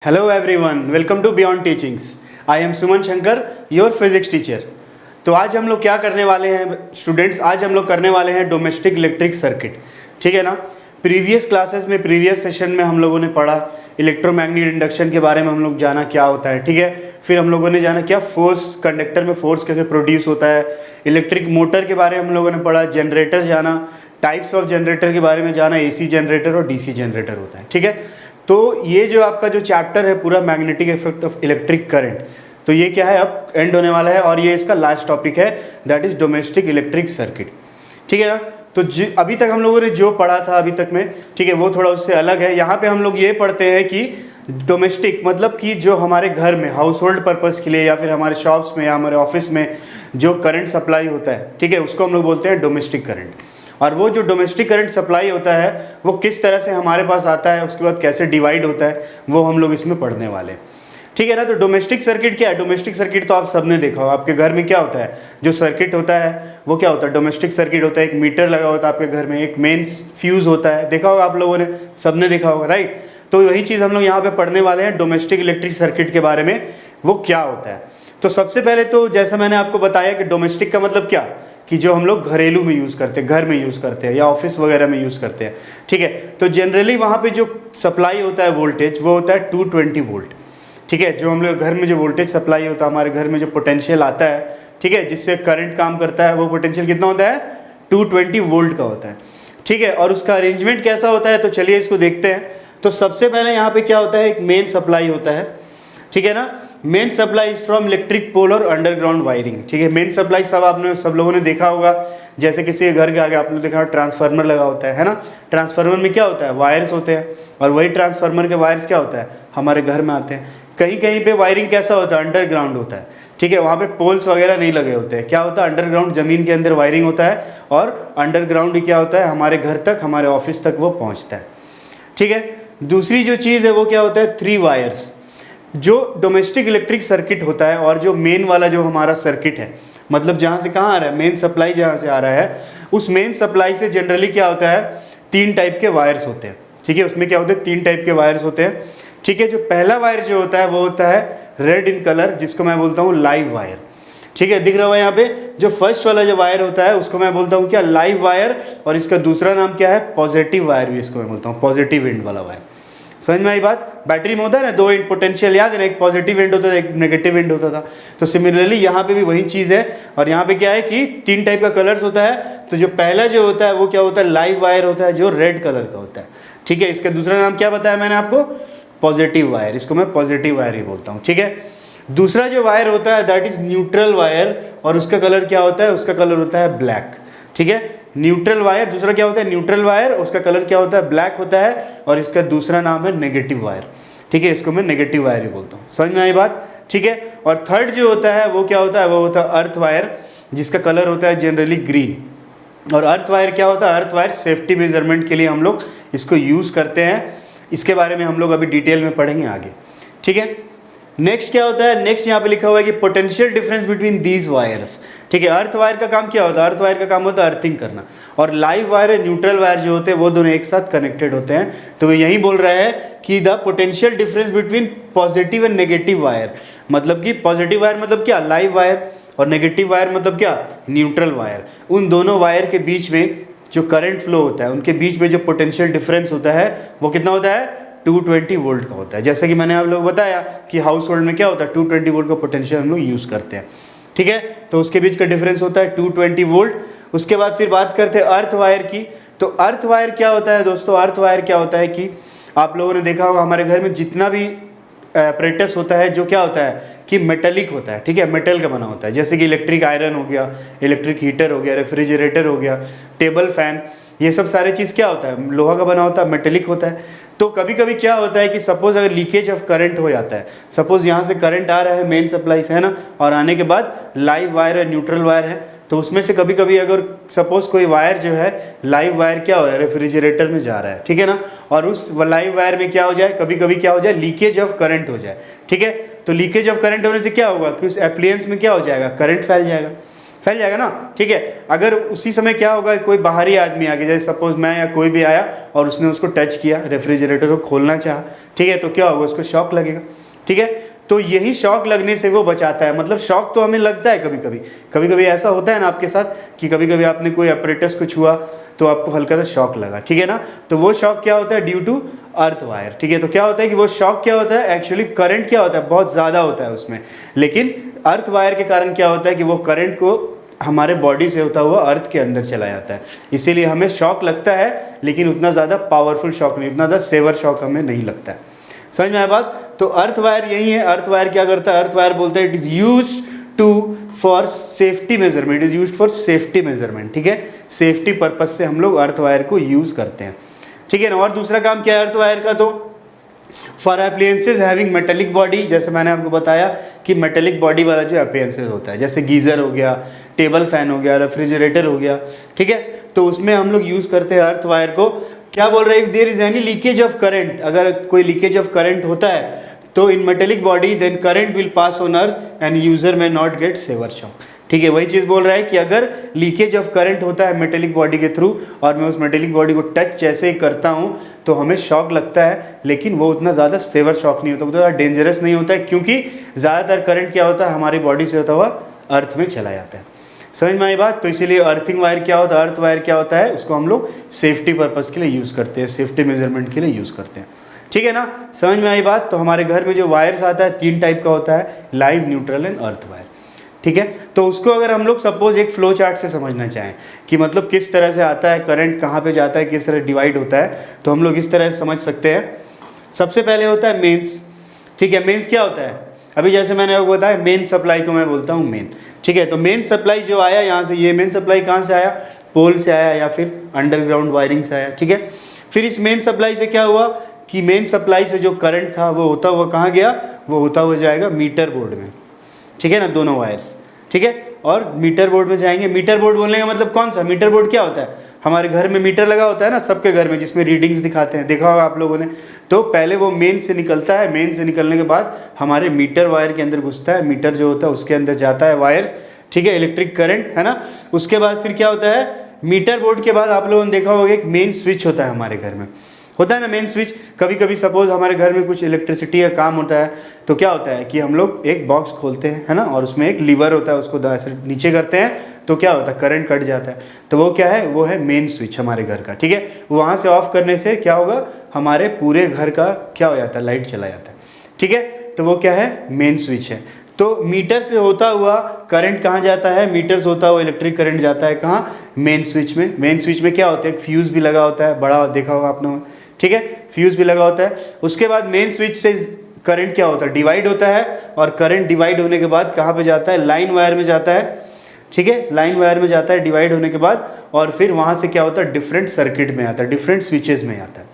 Hello everyone, welcome to beyond teachings. I am Suman Shankar, your physics teacher. तो आज हम लोग क्या करने वाले हैं स्टूडेंट्स, आज हम लोग करने वाले हैं डोमेस्टिक इलेक्ट्रिक सर्किट। ठीक है ना। प्रीवियस क्लासेस में, प्रीवियस सेशन में हम लोगों ने पढ़ा इलेक्ट्रोमैग्नेटिक इंडक्शन के बारे में, हम लोग जाना क्या होता है। ठीक है। फिर हम लोगों ने जाना क्या फोर्स, कंडक्टर में फोर्स कैसे प्रोड्यूस होता है। इलेक्ट्रिक मोटर के बारे में हम लोगों ने पढ़ा, जनरेटर जाना, टाइप्स ऑफ जनरेटर के बारे में जाना, एसी जनरेटर और डीसी जनरेटर होता है। ठीक है। तो ये जो आपका जो चैप्टर है पूरा magnetic effect of electric current, तो ये क्या है अब एंड होने वाला है और ये इसका लास्ट टॉपिक है, that is domestic electric circuit. ठीक है ना। तो अभी तक हम लोगों ने जो पढ़ा था अभी तक में, ठीक है, वो थोड़ा उससे अलग है। यहाँ पे हम लोग ये पढ़ते हैं कि डोमेस्टिक मतलब कि जो हमारे घर में हाउस होल्ड पर्पज़ के लिए या फिर हमारे शॉप्स में या हमारे ऑफिस में जो करंट सप्लाई होता है, ठीक है, उसको हम लोग बोलते हैं डोमेस्टिक करंट। और वो जो डोमेस्टिक करंट सप्लाई होता है वो किस तरह से हमारे पास आता है, उसके बाद कैसे डिवाइड होता है, वो हम लोग इसमें पढ़ने वाले हैं। ठीक है ना। तो डोमेस्टिक सर्किट क्या है? डोमेस्टिक सर्किट तो आप सबने देखा हो, आपके घर में क्या होता है, जो सर्किट होता है वो क्या होता है, डोमेस्टिक सर्किट होता है। एक मीटर लगा होता है आपके घर में, एक मेन फ्यूज़ होता है, देखा होगा आप लोगों ने, सबने देखा होगा, राइट। तो वही चीज़ हम लोग यहाँ पे पढ़ने वाले हैं डोमेस्टिक इलेक्ट्रिक सर्किट के बारे में, वो क्या होता है। तो सबसे पहले तो जैसा मैंने आपको बताया कि डोमेस्टिक का मतलब क्या, कि जो हम लोग घरेलू में यूज़ करते हैं, घर में यूज़ करते हैं या ऑफिस वगैरह में यूज़ करते हैं। ठीक है। तो जनरली वहाँ पे जो सप्लाई होता है वोल्टेज, वो होता है 220 वोल्ट। ठीक है। जो हम लोग घर में जो वोल्टेज सप्लाई होता है, हमारे घर में जो पोटेंशियल आता है, ठीक है, जिससे करंट काम करता है, वो पोटेंशियल कितना होता है? 220 वोल्ट का होता है। ठीक है। और उसका अरेंजमेंट कैसा होता है, तो चलिए इसको देखते हैं। तो सबसे पहले यहाँ पे क्या होता है, एक मेन सप्लाई होता है। ठीक है ना। Main supply from electric pole और अंडरग्राउंड वायरिंग। ठीक है। मेन सप्लाई सब लोगों ने देखा होगा, जैसे किसी के घर के आगे आपने देखा ट्रांसफार्मर लगा होता है ना। ट्रांसफार्मर में क्या होता है, वायर्स होते हैं, और वही ट्रांसफार्मर के वायर्स क्या होता है, हमारे घर में आते हैं। कहीं कहीं पे वायरिंग कैसा होता है, अंडरग्राउंड होता है। ठीक है। वहाँ पे पोल्स वगैरह नहीं लगे होते हैं। क्या होता है, अंडरग्राउंड ज़मीन के अंदर वायरिंग होता है, और अंडरग्राउंड ही क्या होता है, हमारे घर तक, हमारे ऑफिस तक वो पहुँचता है। ठीक है। दूसरी जो चीज़ है वो क्या होता है, 3 वायर्स। जो डोमेस्टिक इलेक्ट्रिक सर्किट होता है और जो मेन वाला जो हमारा सर्किट है, मतलब जहाँ से कहाँ आ रहा है, मेन सप्लाई जहाँ से आ रहा है, उस मेन सप्लाई से जनरली क्या होता है, 3 टाइप के वायर्स होते हैं। ठीक है। उसमें क्या होते हैं, 3 टाइप के वायर्स होते हैं। ठीक है। जो पहला वायर जो होता है वो होता है रेड इन कलर, जिसको मैं बोलता हूँ लाइव वायर। ठीक है। दिख रहा है यहाँ पे, जो फर्स्ट वाला जो वायर होता है उसको मैं बोलता हूँ क्या, लाइव वायर। और इसका दूसरा नाम क्या है, पॉजिटिव वायर भी इसको मैं बोलता हूँ, पॉजिटिव एंड वाला वायर। समझ में आई बात। बैटरी में होता है ना 2 एंड पोटेंशियल, याद है ना, एक पॉजिटिव एंड होता था, एक नेगेटिव एंड होता था। तो सिमिलरली यहाँ पे भी वही चीज़ है। और यहाँ पे क्या है कि 3 टाइप का कलर्स होता है। तो जो पहला जो होता है वो क्या होता है, लाइव वायर होता है, जो रेड कलर का होता है। ठीक है। इसका दूसरा नाम क्या बताया मैंने आपको, पॉजिटिव वायर। इसको मैं पॉजिटिव वायर ही बोलता हूँ। ठीक है। दूसरा जो वायर होता है दैट इज न्यूट्रल वायर, और उसका कलर क्या होता है, उसका कलर होता है ब्लैक। ठीक है। न्यूट्रल वायर, दूसरा क्या होता है, न्यूट्रल वायर, उसका कलर क्या होता है, ब्लैक होता है। और इसका दूसरा नाम है नेगेटिव वायर। ठीक है। इसको मैं नेगेटिव वायर ही बोलता हूँ। समझ में आई बात। ठीक है। और थर्ड जो होता है वो क्या होता है, वो होता है अर्थ वायर, जिसका कलर होता है जनरली ग्रीन। और अर्थ वायर क्या होता है, अर्थ वायर सेफ्टी मेजरमेंट के लिए हम लोग इसको यूज़ करते हैं। इसके बारे में हम लोग अभी डिटेल में पढ़ेंगे आगे। ठीक है। नेक्स्ट क्या होता है, नेक्स्ट यहाँ पे लिखा हुआ है कि potential difference between these wires. ठीक है। अर्थ वायर का काम क्या होता है, अर्थ वायर का काम होता है अर्थिंग करना। और लाइव वायर और न्यूट्रल वायर जो होते हैं वो दोनों एक साथ कनेक्टेड होते हैं। तो वो यही बोल रहा है कि the potential difference between positive and negative wire, मतलब कि पॉजिटिव वायर मतलब क्या, लाइव वायर, और नेगेटिव वायर मतलब क्या, न्यूट्रल वायर। उन दोनों वायर के बीच में जो करंट फ्लो होता है, उनके बीच में जो पोटेंशियल डिफरेंस होता है वो कितना होता है, 220 वोल्ट का होता है। जैसे कि मैंने आप लोग बताया कि हाउस होल्ड में क्या होता है, 220 वोल्ट का पोटेंशियल हम लोग यूज़ करते हैं। ठीक है। तो उसके बीच का डिफरेंस होता है 220 वोल्ट। उसके बाद फिर बात करते हैं अर्थ वायर की। तो अर्थ वायर क्या होता है दोस्तों, अर्थ वायर क्या होता है कि आप लोगों ने देखा होगा हमारे घर में जितना भी एपरेटस होता है जो क्या होता है कि मेटेलिक होता है। ठीक है। मेटल का बना होता है, जैसे कि इलेक्ट्रिक आयरन हो गया, इलेक्ट्रिक हीटर हो गया, रेफ्रिजरेटर हो गया, टेबल फैन, ये सब सारे चीज़ क्या होता है, लोहा का बना होता है, मेटेलिक होता है। तो कभी कभी क्या होता है कि सपोज अगर लीकेज ऑफ करंट हो जाता है, सपोज यहाँ से करंट आ रहा है मेन सप्लाई से, है ना, और आने के बाद लाइव वायर है, न्यूट्रल वायर है, तो उसमें से कभी कभी अगर सपोज कोई वायर जो है, लाइव वायर क्या हो रहा है, रेफ्रिजरेटर में जा रहा है, ठीक है ना, और उस लाइव वायर में क्या हो जाए, कभी कभी क्या हो जाए, लीकेज ऑफ करंट हो जाए। ठीक है। तो लीकेज ऑफ करंट होने से क्या होगा कि उस एप्लियंस में क्या हो जाएगा, करंट फैल जाएगा। फैल जाएगा ना, ठीक है। अगर उसी समय क्या होगा, कोई बाहरी आदमी आ गया, जैसे सपोज मैं या कोई भी आया और उसने उसको टच किया, रेफ्रिजरेटर को खोलना चाहा, ठीक है, तो क्या होगा, उसको शॉक लगेगा, ठीक है। तो यही शॉक लगने से वो बचाता है। मतलब शॉक तो हमें लगता है कभी कभी ऐसा होता है ना आपके साथ कि कभी कभी आपने कोई अपरेटस को छुआ तो आपको हल्का सा शॉक लगा, ठीक है ना। तो वो शॉक क्या होता है, ड्यू टू अर्थ वायर, ठीक है। तो क्या होता है कि वो शॉक क्या होता है, एक्चुअली करंट क्या होता है, बहुत ज़्यादा होता है उसमें, लेकिन अर्थ वायर के कारण क्या होता है कि वो करंट को हमारे बॉडी से होता हुआ अर्थ के अंदर चला जाता है। इसीलिए हमें शॉक लगता है, लेकिन उतना ज़्यादा पावरफुल शॉक नहीं, उतना ज़्यादा सेवर शॉक हमें नहीं लगता है। समझ में आया बात। तो अर्थ वायर यही है। अर्थ वायर क्या करता है, अर्थ वायर बोलते हैं it is use to for safety measurement, is use for safety measurement, ठीक है। सेफ्टी पर्पज से हम लोग अर्थ वायर को यूज़ करते हैं, ठीक है ना। और दूसरा काम क्या है अर्थ वायर का, तो for appliances having metallic body, जैसे मैंने आपको बताया कि मेटेलिक बॉडी वाला जो अप्लायंसेज होता है, जैसे गीज़र हो गया, टेबल फैन हो गया, रेफ्रिजरेटर हो गया, ठीक है, तो उसमें हम लोग यूज़ करते हैं अर्थ वायर को। क्या बोल रहे हैं, if there is any leakage of current, अगर कोई लीकेज ऑफ करंट होता है तो in metallic body then current will pass on earth and user may not get severe shock, ठीक है। वही चीज़ बोल रहा है कि अगर लीकेज ऑफ करंट होता है मेटेलिक बॉडी के थ्रू और मैं उस मेटेलिक बॉडी को टच जैसे ही करता हूँ तो हमें शॉक लगता है, लेकिन वो उतना ज़्यादा सेवर शॉक नहीं होता, उतना ज़्यादा डेंजरस नहीं होता है, क्योंकि ज़्यादातर करंट क्या होता है हमारी बॉडी से होता हुआ अर्थ में चला जाता है। समझ में आई बात। तो इसीलिए अर्थिंग वायर क्या होता है, अर्थ वायर क्या होता है, उसको हम लोग सेफ्टी पर्पज़ के लिए यूज़ करते हैं, सेफ्टी मेजरमेंट के लिए यूज़ करते हैं, ठीक है ना। समझ में आई बात। तो हमारे घर में जो वायर्स आता है 3 टाइप का होता है, live, neutral and earth wire, ठीक है। तो उसको अगर हम लोग सपोज एक फ्लो चार्ट से समझना चाहें कि मतलब किस तरह से आता है करंट, कहाँ पे जाता है, किस तरह डिवाइड होता है, तो हम लोग इस तरह से समझ सकते हैं। सबसे पहले होता है मेंस, ठीक है। मेंस क्या होता है, अभी जैसे मैंने आपको बताया मेन सप्लाई को मैं बोलता हूँ मेन, ठीक है। तो मेन सप्लाई जो आया यहाँ से, ये मेन सप्लाई कहाँ से आया, पोल से आया या फिर अंडरग्राउंड वायरिंग से आया, ठीक है। फिर इस मेन सप्लाई से क्या हुआ कि मेन सप्लाई से जो करंट था वो होता हुआ कहाँ गया, वो होता हुआ जाएगा मीटर बोर्ड में, ठीक है ना, दोनों वायर्स, ठीक है। और मीटर बोर्ड में जाएंगे। मीटर बोर्ड बोलने का मतलब कौन सा, मीटर बोर्ड क्या होता है, हमारे घर में मीटर लगा होता है ना, सबके घर में, जिसमें रीडिंग्स दिखाते हैं, देखा होगा आप लोगों ने। तो पहले वो मेन से निकलता है, मेन से निकलने के बाद हमारे मीटर वायर के अंदर घुसता है, मीटर जो होता है उसके अंदर जाता है वायर्स, ठीक है, इलेक्ट्रिक करंट, है ना। उसके बाद फिर क्या होता है, मीटर बोर्ड के बाद आप लोगों ने देखा होगा एक मेन स्विच होता है हमारे घर में, होता है ना मेन स्विच। कभी कभी सपोज हमारे घर में कुछ इलेक्ट्रिसिटी का काम होता है तो क्या होता है कि हम लोग एक बॉक्स खोलते हैं, है ना, और उसमें एक लीवर होता है, उसको ऐसे नीचे करते हैं तो क्या होता है, करंट कट जाता है। तो वो क्या है, वो है मेन स्विच हमारे घर का, ठीक है। वहाँ से ऑफ करने से क्या होगा, हमारे पूरे घर का क्या हो जाता है, लाइट चला जाता है, ठीक है। तो वो क्या है, मेन स्विच है। तो मीटर से होता हुआ करंट कहाँ जाता है, मीटर से होता हुआ इलेक्ट्रिक करंट जाता है कहाँ, मेन स्विच में। मेन स्विच में क्या होता है, एक फ्यूज़ भी लगा होता है, बड़ा देखा होगा आपने, ठीक है, फ्यूज़ भी लगा होता है। उसके बाद मेन स्विच से करंट क्या होता है, डिवाइड होता है, और करंट डिवाइड होने के बाद कहाँ पे जाता है, लाइन वायर में जाता है, ठीक है, लाइन वायर में जाता है डिवाइड होने के बाद, और फिर वहाँ से क्या होता है, डिफरेंट सर्किट में आता है, डिफरेंट स्विचेज में आता है,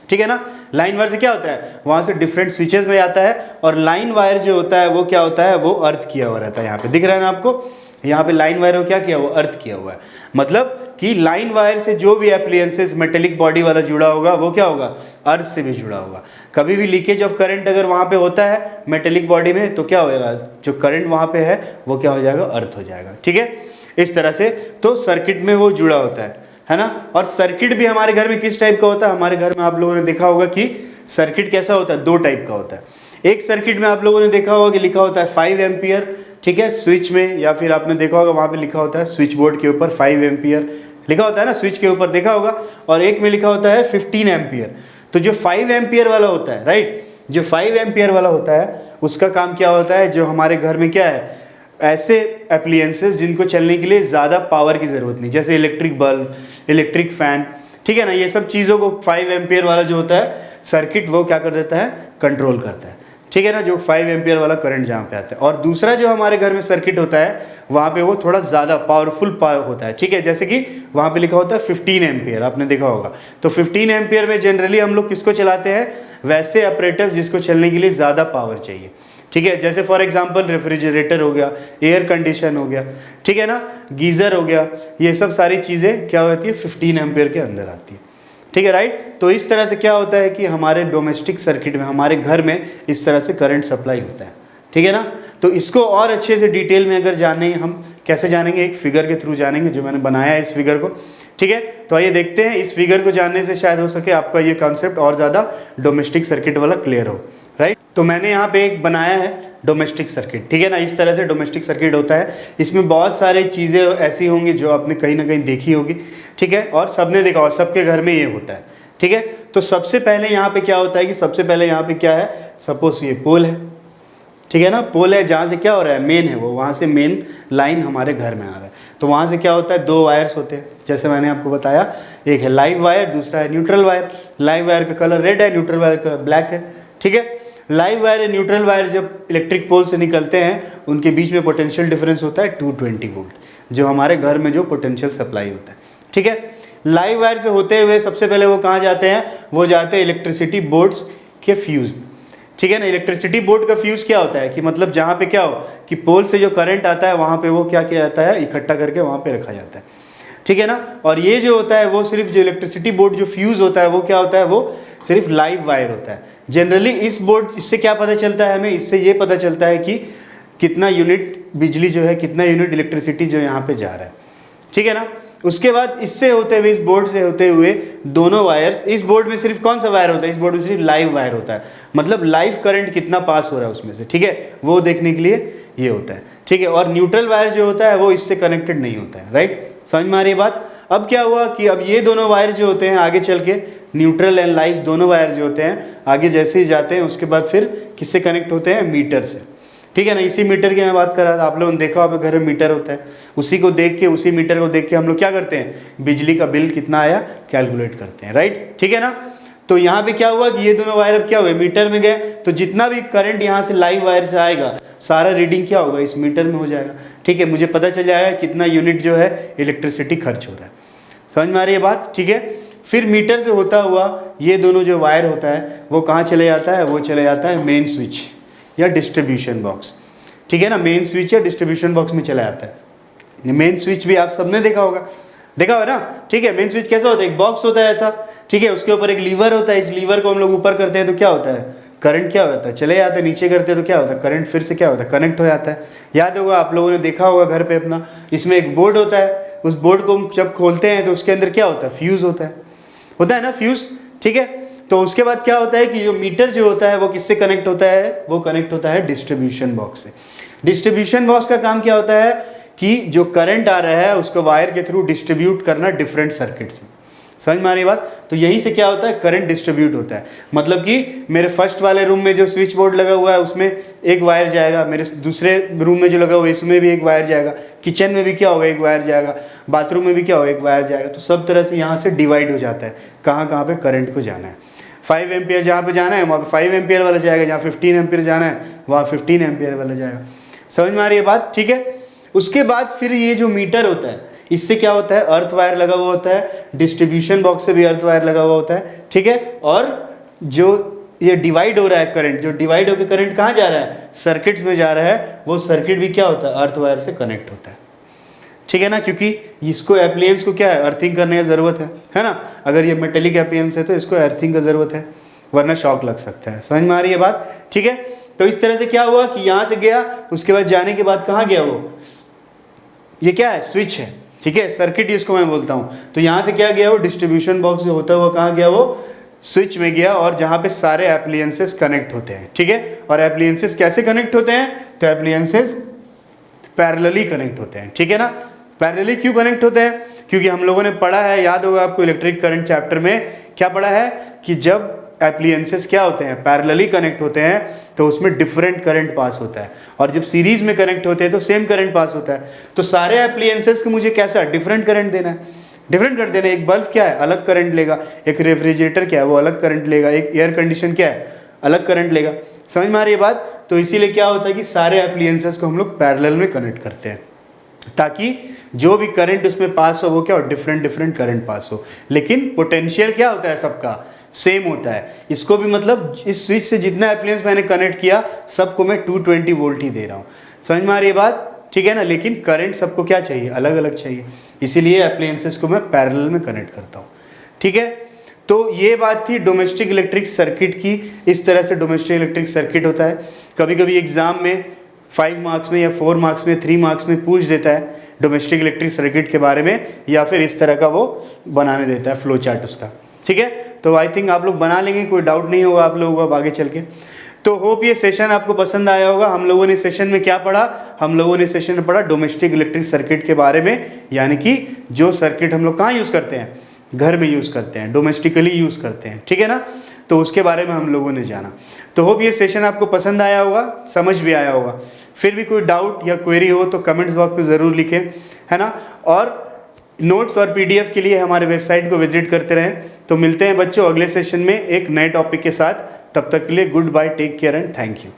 ठीक है ना। लाइन वायर से क्या होता है, वहाँ से डिफरेंट स्विचेज में आता है, और लाइन वायर जो होता है वो क्या होता है, वो अर्थ किया हुआ रहता है। यहाँ पे दिख रहा है ना आपको, यहाँ पे लाइन वायर को क्या किया हुआ, अर्थ किया हुआ है। मतलब कि लाइन वायर से जो भी एप्लायंसेस मेटेलिक बॉडी वाला जुड़ा होगा वो क्या होगा, अर्थ से भी जुड़ा होगा। कभी भी लीकेज ऑफ करंट अगर वहाँ पे होता है मेटेलिक बॉडी में तो क्या होगा, जो करंट वहाँ पे है वो क्या हो जाएगा, अर्थ हो जाएगा, ठीक है। इस तरह से तो सर्किट में वो जुड़ा होता है ना। और सर्किट भी हमारे घर में किस टाइप का होता है, हमारे घर में आप लोगों ने देखा होगा कि सर्किट कैसा होता है, 2 टाइप का होता है। एक सर्किट में आप लोगों ने देखा होगा कि लिखा होता है 5 एम्पियर, ठीक है, स्विच में, या फिर आपने देखा होगा वहाँ पे लिखा होता है स्विच बोर्ड के ऊपर 5 एम्पियर लिखा होता है ना, स्विच के ऊपर देखा होगा। और एक में लिखा होता है 15 एम्पियर। तो जो 5 एम्पियर वाला होता है, राइट, जो 5 एम्पियर वाला होता है उसका काम क्या होता है, जो हमारे घर में क्या है, ऐसे एप्लायंसेस जिनको चलने के लिए ज़्यादा पावर की ज़रूरत नहीं, जैसे इलेक्ट्रिक बल्ब, इलेक्ट्रिक फ़ैन, ठीक है ना, ये सब चीज़ों को 5 एम्पियर वाला जो होता है सर्किट वो क्या कर देता है, कंट्रोल करता है, ठीक है ना, जो 5 एम्पियर वाला करंट जहाँ पे आता है। और दूसरा जो हमारे घर में सर्किट होता है वहाँ पे वो थोड़ा ज़्यादा पावरफुल पावर होता है, ठीक है, जैसे कि वहाँ पे लिखा होता है 15 एम्पियर, आपने देखा होगा। तो 15 एम्पियर में जनरली हम लोग किसको चलाते हैं, वैसे ऑपरेटर्स जिसको चलने के लिए ज़्यादा पावर चाहिए, ठीक है, जैसे फॉर एग्जांपल रेफ्रिजरेटर हो गया, एयर कंडीशन हो गया, ठीक है ना, गीज़र हो गया, ये सब सारी चीज़ें क्या होती है 15 एम्पियर के अंदर आती है, ठीक है, राइट। तो इस तरह से क्या होता है कि हमारे डोमेस्टिक सर्किट में, हमारे घर में इस तरह से करंट सप्लाई होता है, ठीक है ना। तो इसको और अच्छे से डिटेल में अगर जाने हम कैसे जानेंगे, एक फिगर के थ्रू जानेंगे जो मैंने बनाया है इस फिगर को। ठीक है, तो आइए देखते हैं, इस फिगर को जानने से शायद हो सके आपका ये कॉन्सेप्ट और ज़्यादा डोमेस्टिक सर्किट वाला क्लियर हो, राइट। तो मैंने यहाँ पे एक बनाया है डोमेस्टिक सर्किट, ठीक है ना। इस तरह से डोमेस्टिक सर्किट होता है। इसमें बहुत सारी चीज़ें ऐसी होंगी जो आपने कहीं ना कहीं देखी होगी, ठीक है, और सबने देखा और सबके घर में ये होता है, ठीक है। तो सबसे पहले यहाँ पे क्या होता है कि सबसे पहले यहाँ पे क्या है, सपोज ये पोल है, ठीक है ना, पोल है, जहाँ से क्या हो रहा है, मेन है वो, वहाँ से मेन लाइन हमारे घर में आ रहा है। तो वहाँ से क्या होता है, 2 वायर्स होते हैं, जैसे मैंने आपको बताया, एक है लाइव वायर, दूसरा है न्यूट्रल वायर। लाइव वायर का कलर रेड है, न्यूट्रल वायर का ब्लैक है, ठीक है। लाइव वायर या न्यूट्रल वायर जब इलेक्ट्रिक पोल से निकलते हैं, उनके बीच में पोटेंशियल डिफरेंस होता है 220 वोल्ट, जो हमारे घर में जो पोटेंशियल सप्लाई होता है, ठीक है। लाइव वायर से होते हुए सबसे पहले वो कहाँ जाते हैं, वो जाते हैं इलेक्ट्रिसिटी बोर्ड्स के फ्यूज़, ठीक है ना। इलेक्ट्रिसिटी बोर्ड का फ्यूज़ क्या होता है कि मतलब जहाँ पे क्या हो कि पोल से जो करंट आता है वहाँ पे वो क्या किया जाता है, इकट्ठा करके वहाँ पे रखा जाता है, ठीक है ना। और ये जो होता है वो सिर्फ जो इलेक्ट्रिसिटी बोर्ड जो फ्यूज़ होता है वो क्या होता है, वो सिर्फ लाइव वायर होता है। जनरली इस बोर्ड, इससे क्या पता चलता है हमें, इससे ये पता चलता है कि कितना यूनिट बिजली जो है, कितना यूनिट इलेक्ट्रिसिटी जो यहाँ पे जा रहा है, ठीक है ना। उसके बाद इससे होते हुए, इस बोर्ड से होते हुए दोनों वायर्स, इस बोर्ड में सिर्फ कौन सा वायर होता है, इस बोर्ड में सिर्फ लाइव वायर होता है, मतलब लाइव करंट कितना पास हो रहा है उसमें से, ठीक है, वो देखने के लिए ये होता है, ठीक है। और न्यूट्रल वायर जो होता है वो इससे कनेक्टेड नहीं होता है, राइट। समझ में आ रही है बात। अब क्या हुआ कि अब ये दोनों वायर जो होते हैं आगे चल के, न्यूट्रल एंड लाइव दोनों वायर जो होते हैं आगे जैसे ही जाते हैं उसके बाद फिर किससे कनेक्ट होते हैं, मीटर से, ठीक है ना। इसी मीटर की मैं बात कर रहा था, आप लोगों ने देखा होगा घर में मीटर होता है, उसी को देख के, उसी मीटर को देख के हम लोग क्या करते हैं, बिजली का बिल कितना आया कैलकुलेट करते हैं, राइट, ठीक है ना। तो यहाँ पे क्या हुआ कि ये दोनों वायर अब क्या हुए, मीटर में गए, तो जितना भी करंट यहाँ से लाइव वायर से आएगा सारा रीडिंग क्या होगा, इस मीटर में हो जाएगा, ठीक है। मुझे पता चल जाएगा कितना यूनिट जो है इलेक्ट्रिसिटी खर्च हो रहा है। समझ में आ रही है बात, ठीक है। फिर मीटर से होता हुआ ये दोनों जो वायर होता है वो कहाँ चले जाता है, वो चले जाता है मेन स्विच या डिस्ट्रीब्यूशन बॉक्स, ठीक है ना। मेन स्विच या डिस्ट्रीब्यूशन बॉक्स में चला जाता है। मेन स्विच भी आप सबने देखा होगा ना, ठीक है। मेन स्विच कैसा होता है, एक बॉक्स होता है ऐसा, ठीक है, उसके ऊपर एक लीवर होता है, इस लीवर को हम लोग ऊपर करते हैं तो क्या होता है, करंट क्या होता है, चले जाता है, नीचे करते हैं तो क्या होता है, करंट फिर से क्या होता है, कनेक्ट हो जाता है। याद होगा आप लोगों ने देखा होगा घर पे अपना, इसमें एक बोर्ड होता है, उस बोर्ड को हम जब खोलते हैं तो उसके अंदर क्या होता है, फ्यूज़ होता है ना, फ्यूज़, ठीक है। तो उसके बाद क्या होता है कि जो मीटर जो होता है वो किससे कनेक्ट होता है, वो कनेक्ट होता है डिस्ट्रीब्यूशन बॉक्स से। डिस्ट्रीब्यूशन बॉक्स का काम क्या होता है कि जो करंट आ रहा है उसको वायर के थ्रू डिस्ट्रीब्यूट करना डिफरेंट सर्किट्स में। समझ में आ रही बात। तो यही से क्या होता है, करंट डिस्ट्रीब्यूट होता है, मतलब कि मेरे फर्स्ट वाले रूम में जो स्विच बोर्ड लगा हुआ है उसमें एक वायर जाएगा, मेरे दूसरे रूम में जो लगा हुआ है इसमें भी एक वायर जाएगा, किचन में भी क्या होगा, एक वायर जाएगा, बाथरूम में भी क्या होगा, एक वायर जाएगा। तो सब तरह से यहाँ से डिवाइड हो जाता है कहाँ कहाँ पे करंट को जाना है। 5 एम्पियर जहाँ पे जाना है वहाँ पे 5 एम्पियर वाला जाएगा, जहाँ 15 एम्पियर जाना है वहाँ 15 एम्पियर वाला जाएगा। समझ में आ रही है बात, ठीक है। उसके बाद फिर ये जो मीटर होता है इससे क्या होता है, अर्थ वायर लगा हुआ होता है, डिस्ट्रीब्यूशन बॉक्स से भी अर्थ वायर लगा हुआ होता है, ठीक है। और जो ये डिवाइड हो रहा है करंट, जो डिवाइड होकर करंट कहाँ जा रहा है, सर्किट्स में जा रहा है, वो सर्किट भी क्या होता है, अर्थ वायर से कनेक्ट होता है, ठीक है ना। क्योंकि इसको एप्लायंस को क्या है, अर्थिंग करने की ज़रूरत है ना। अगर ये मेटेलिक एप्लायंस है तो इसको अर्थिंग की ज़रूरत है, वरना शॉक लग सकता है। समझ में आ रही है बात, ठीक है। तो इस तरह से क्या हुआ कि यहाँ से गया, उसके बाद जाने के बाद कहाँ गया, वो ये क्या है, स्विच है, ठीक है, सर्किट इसको मैं बोलता हूँ। तो यहाँ से क्या गया, वो डिस्ट्रीब्यूशन बॉक्स से होता हुआ कहाँ गया, वो स्विच में गया, और जहाँ पे सारे एप्लायंसेस कनेक्ट होते हैं, ठीक है। और एप्लायंसेस कैसे कनेक्ट होते हैं, तो एप्लायंसेस पैरेलली कनेक्ट होते हैं, ठीक है ना। पैरेलली क्यों कनेक्ट होते हैं, क्योंकि हम लोगों ने पढ़ा है, याद होगा आपको इलेक्ट्रिक करंट चैप्टर में क्या पढ़ा है कि जब एप्लायंसेस क्या होते हैं, पैरेलली कनेक्ट होते हैं तो उसमें डिफरेंट करंट पास होता है, और जब सीरीज में कनेक्ट होते हैं तो सेम करंट पास होता है। तो सारे एप्लायंसेस को मुझे कैसा डिफरेंट करंट देना है, डिफरेंट करंट देना है। एक बल्ब क्या है, अलग करंट लेगा, एक रेफ्रिजरेटर क्या है, वो अलग करंट लेगा, एक एयर कंडीशन क्या है, अलग करंट लेगा। समझ में आ रही है बात। तो इसीलिए क्या होता है कि सारे एप्लायंसेस को हम लोग पैरेलल में कनेक्ट करते हैं, ताकि जो भी करंट उसमें पास हो वो क्या हो, डिफरेंट करंट पास हो, लेकिन पोटेंशियल क्या होता है, सबका सेम होता है। इसको भी मतलब इस स्विच से जितना एप्लायंस मैंने कनेक्ट किया सबको मैं 220 वोल्ट ही दे रहा हूँ। समझ में आ रही है बात, ठीक है ना। लेकिन करंट सबको क्या चाहिए, अलग अलग चाहिए, इसीलिए एप्लायंसेस को मैं पैरेलल में कनेक्ट करता हूँ, ठीक है। तो ये बात थी डोमेस्टिक इलेक्ट्रिक सर्किट की। इस तरह से डोमेस्टिक इलेक्ट्रिक सर्किट होता है। कभी कभी एग्जाम में 5 मार्क्स में या 4 मार्क्स में 3 मार्क्स में पूछ देता है डोमेस्टिक इलेक्ट्रिक सर्किट के बारे में, या फिर इस तरह का वो बनाने देता है फ्लो चार्ट उसका। ठीक है, तो आई थिंक आप लोग बना लेंगे, कोई डाउट नहीं होगा आप लोगों को आगे चल के। तो होप ये सेशन आपको पसंद आया होगा। हम लोगों ने सेशन में क्या पढ़ा? हम लोगों ने सेशन में पढ़ा डोमेस्टिक इलेक्ट्रिक सर्किट के बारे में, यानी कि जो सर्किट हम लोग कहाँ यूज़ करते हैं? घर में यूज़ करते हैं, डोमेस्टिकली यूज़ करते हैं। ठीक है ना, तो उसके बारे में हम लोगों ने जाना। तो होप ये सेशन आपको पसंद आया होगा, समझ भी आया होगा। फिर भी कोई डाउट या क्वेरी हो तो कमेंट्स बॉक्स में ज़रूर लिखें, है ना। और नोट्स और पीडीएफ के लिए हमारे वेबसाइट को विजिट करते रहें। तो मिलते हैं बच्चों अगले सेशन में एक नए टॉपिक के साथ। तब तक के लिए goodbye, take care and thank you.